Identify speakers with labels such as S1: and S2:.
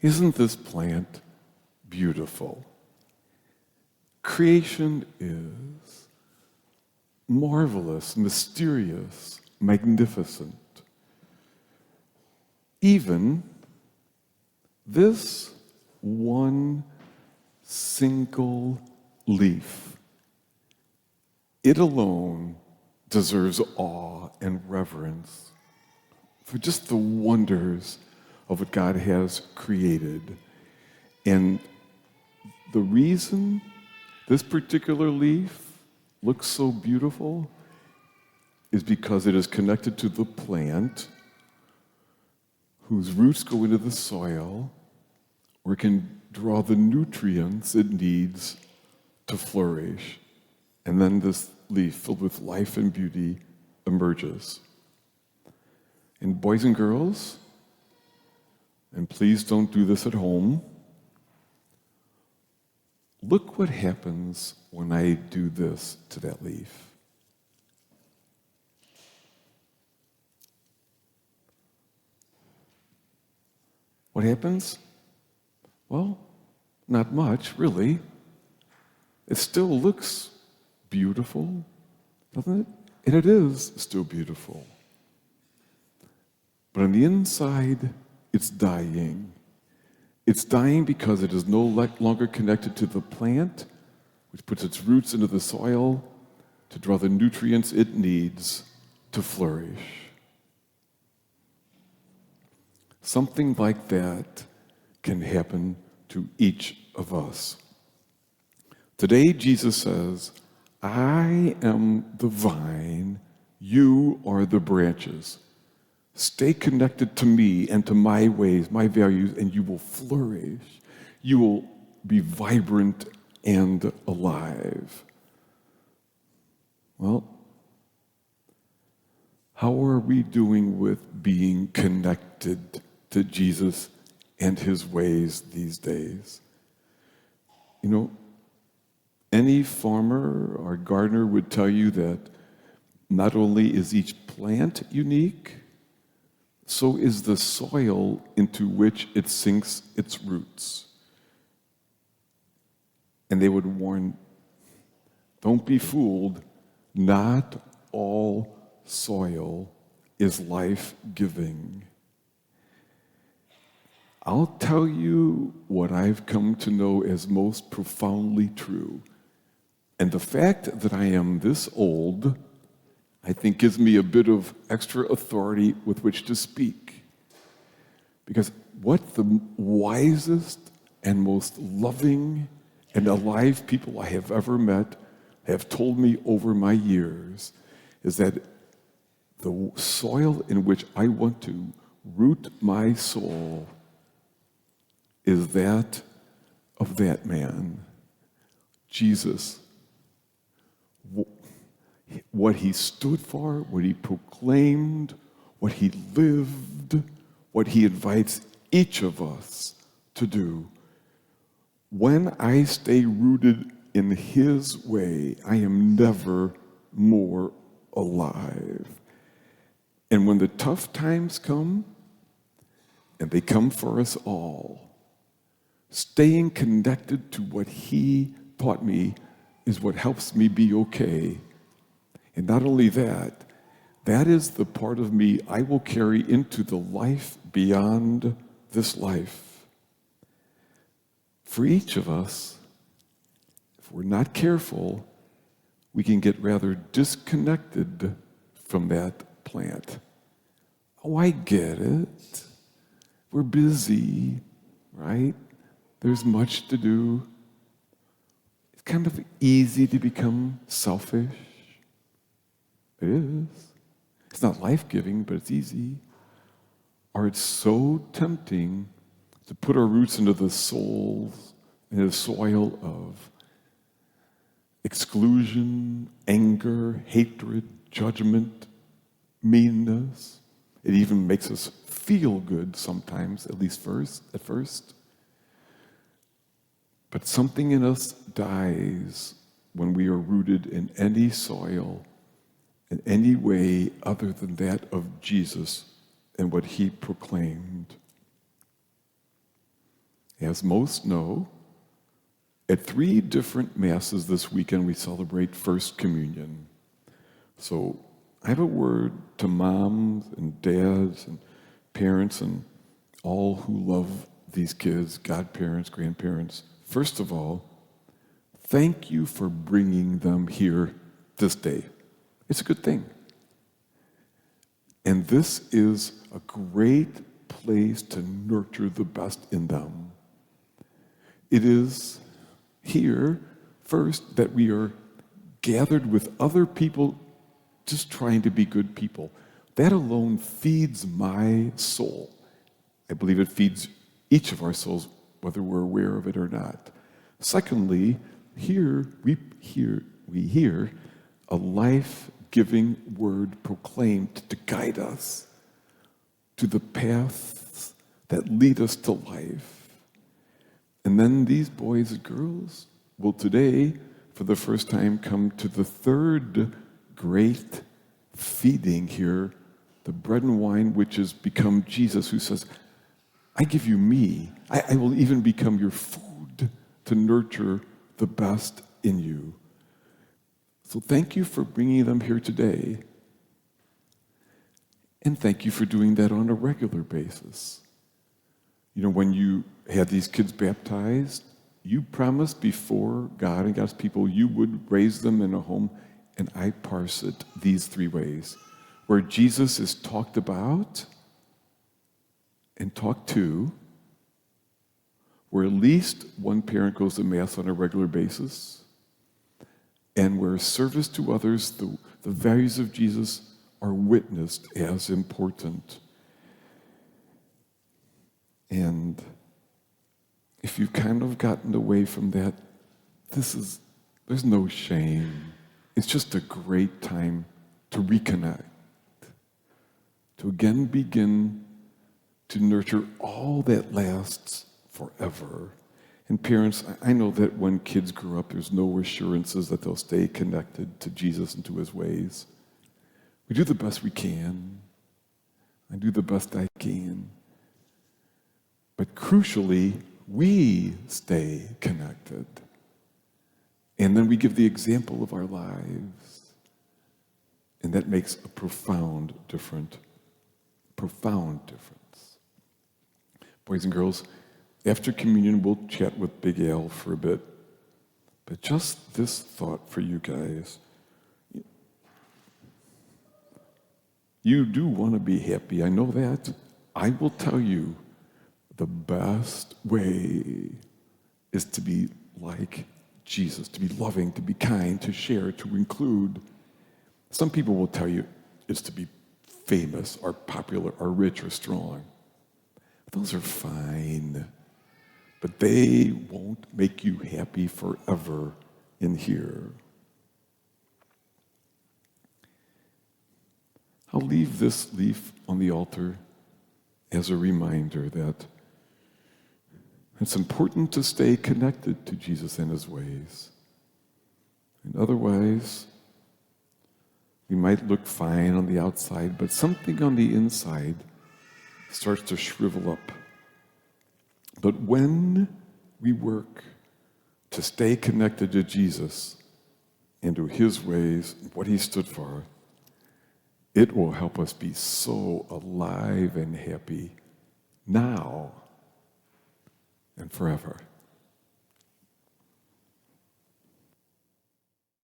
S1: Isn't this plant beautiful? Creation is marvelous, mysterious, magnificent. Even this one single leaf, it alone deserves awe and reverence for just the wonders of what God has created. And the reason this particular leaf looks so beautiful is because it is connected to the plant whose roots go into the soil where it can draw the nutrients it needs to flourish. And then this leaf filled with life and beauty emerges. And boys and girls, and please don't do this at home, look what happens when I do this to that leaf. What happens? Well, not much, really. It still looks beautiful, doesn't it? And it is still beautiful. But on the inside, it's dying. It's dying because it is no longer connected to the plant, which puts its roots into the soil to draw the nutrients it needs to flourish. Something like that can happen to each of us. Today, Jesus says, I am the vine, you are the branches. Stay connected to me and to my ways, my values, and you will flourish. You will be vibrant and alive. Well, how are we doing with being connected to Jesus and his ways these days? You know, any farmer or gardener would tell you that not only is each plant unique, so is the soil into which it sinks its roots. And they would warn, don't be fooled, not all soil is life-giving. I'll tell you what I've come to know as most profoundly true. And the fact that I am this old, I think, gives me a bit of extra authority with which to speak. Because what the wisest and most loving and alive people I have ever met have told me over my years is that the soil in which I want to root my soul is that of that man, Jesus. What he stood for, what he proclaimed, what he lived, what he invites each of us to do. When I stay rooted in his way, I am never more alive. And when the tough times come, and they come for us all, staying connected to what he taught me is what helps me be okay. And not only that, that is the part of me I will carry into the life beyond this life. For each of us, if we're not careful, we can get rather disconnected from that plant. Oh, I get it. We're busy, right? There's much to do. It's kind of easy to become selfish. It is. It's not life-giving, but it's easy. Or it's so tempting to put our roots into the souls, into the soil of exclusion, anger, hatred, judgment, meanness. It even makes us feel good sometimes, at least at first. But something in us dies when we are rooted in any soil, in any way other than that of Jesus and what he proclaimed. As most know, at 3 different Masses this weekend, we celebrate First Communion. So I have a word to moms and dads and parents and all who love these kids, godparents, grandparents. First of all, thank you for bringing them here this day. It's a good thing. And this is a great place to nurture the best in them. It is here, first, that we are gathered with other people just trying to be good people. That alone feeds my soul. I believe it feeds each of our souls, whether we're aware of it or not. Secondly, here we hear a life-giving word proclaimed to guide us to the paths that lead us to life. And then these boys and girls will today, for the first time, come to the third great feeding here, the bread and wine, which has become Jesus, who says, I give you me. I will even become your food to nurture the best in you. So thank you for bringing them here today. And thank you for doing that on a regular basis. You know, when you had these kids baptized, you promised before God and God's people you would raise them in a home, and I parse it these 3 ways. Where Jesus is talked about and talked to, where at least one parent goes to Mass on a regular basis, and where service to others, the values of Jesus, are witnessed as important. And if you've kind of gotten away from that, there's no shame. It's just a great time to reconnect, to again begin to nurture all that lasts forever. And parents, I know that when kids grow up, there's no assurances that they'll stay connected to Jesus and to his ways. We do the best we can. I do the best I can. But crucially, we stay connected. And then we give the example of our lives. And that makes a profound difference. Boys and girls, after communion, we'll chat with Big Al for a bit. But just this thought for you guys. You do want to be happy, I know that. I will tell you, the best way is to be like Jesus, to be loving, to be kind, to share, to include. Some people will tell you it's to be famous or popular or rich or strong. Those are fine, but they won't make you happy forever in here. I'll leave this leaf on the altar as a reminder that it's important to stay connected to Jesus and his ways. And otherwise, we might look fine on the outside, but something on the inside starts to shrivel up. But when we work to stay connected to Jesus and to his ways, what he stood for, it will help us be so alive and happy now and forever.